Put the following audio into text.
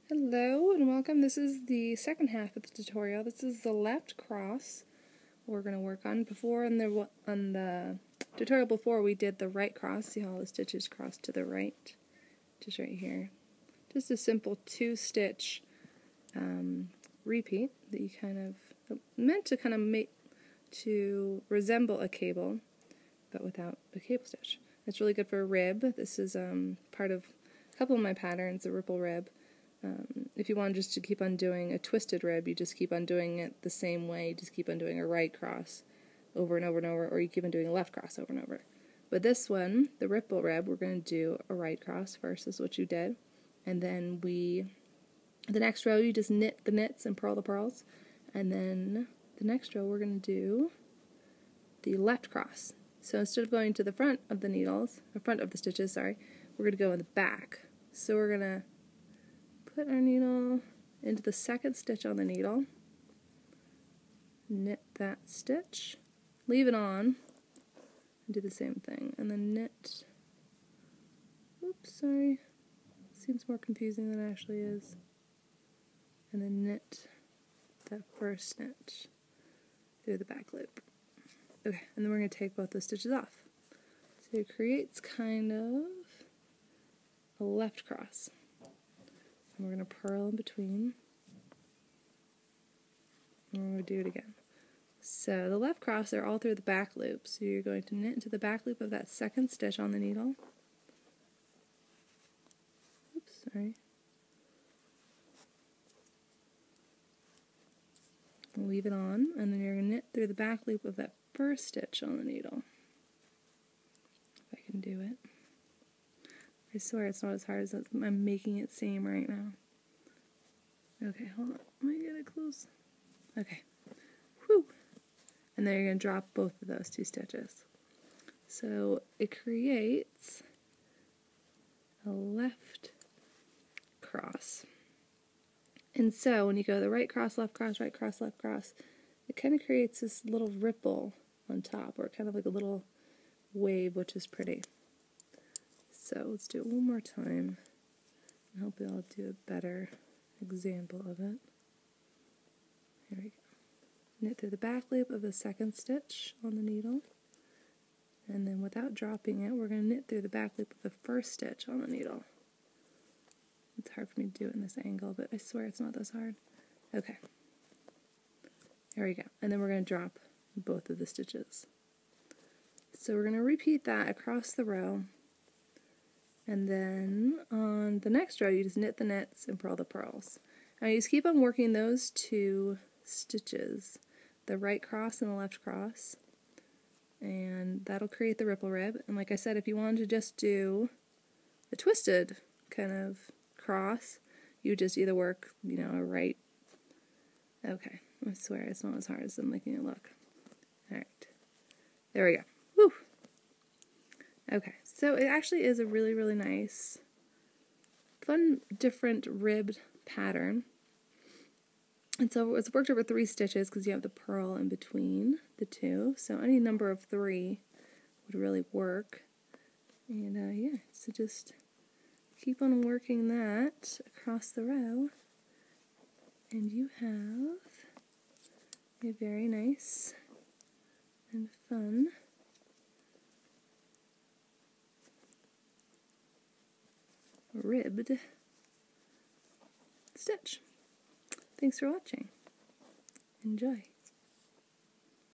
Hello and welcome. This is the second half of the tutorial. This is the left cross we're going to work on. Before on the tutorial before we did the right cross. See how all the stitches cross to the right? Just right here. Just a simple 2-stitch repeat that you kind of meant to kind of make to resemble a cable, but without a cable stitch. It's really good for a rib. This is part of a couple of my patterns, the ripple rib. If you want just to keep on doing a twisted rib, you just keep on doing it the same way. You just keep on doing a right cross over and over and over, or you keep on doing a left cross over and over. But this one, the ripple rib, we're going to do a right cross first, is what you did. And then the next row, you just knit the knits and purl the purls. And then the next row, we're going to do the left cross. So instead of going to the front of the needles, or front of the stitches, sorry, we're going to go in the back. So we're going to put our needle into the second stitch on the needle, knit that stitch, leave it on, and do the same thing, and then knit, oops, sorry, seems more confusing than it actually is, and then knit that first stitch through the back loop. Okay, and then we're going to take both the stitches off. So it creates kind of a left cross. And we're going to purl in between, and we're going to do it again. So the left cross are all through the back loop, so you're going to knit into the back loop of that second stitch on the needle. Oops, sorry. Leave it on, and then you're going to knit through the back loop of that first stitch on the needle. If I can do it. I swear it's not as hard as I'm making it seem right now. Okay, hold on. Let me get it close. Okay. Whew. And then you're going to drop both of those 2 stitches. So it creates a left cross. And so when you go the right cross, left cross, right cross, left cross, it kind of creates this little ripple on top, or kind of like a little wave, which is pretty. So let's do it one more time. I hope I'll do a better example of it. Here we go. Knit through the back loop of the second stitch on the needle, and then without dropping it, we're going to knit through the back loop of the first stitch on the needle. It's hard for me to do it in this angle, but I swear it's not this hard. Okay. There we go. And then we're going to drop both of the stitches. So we're going to repeat that across the row. And then on the next row, you just knit the knits and purl the purls. Now you just keep on working those 2 stitches, the right cross and the left cross, and that'll create the ripple rib. And like I said, if you wanted to just do a twisted kind of cross, you just either work, a right. Okay, I swear it's not as hard as I'm making it look. Alright, there we go. Whew. Okay, so it actually is a really, really nice, fun, different ribbed pattern. And so it's worked over 3 stitches because you have the purl in between the 2. So any number of 3 would really work. And yeah, so just keep on working that across the row. And you have a very nice and fun ribbed stitch. Thanks for watching. Enjoy.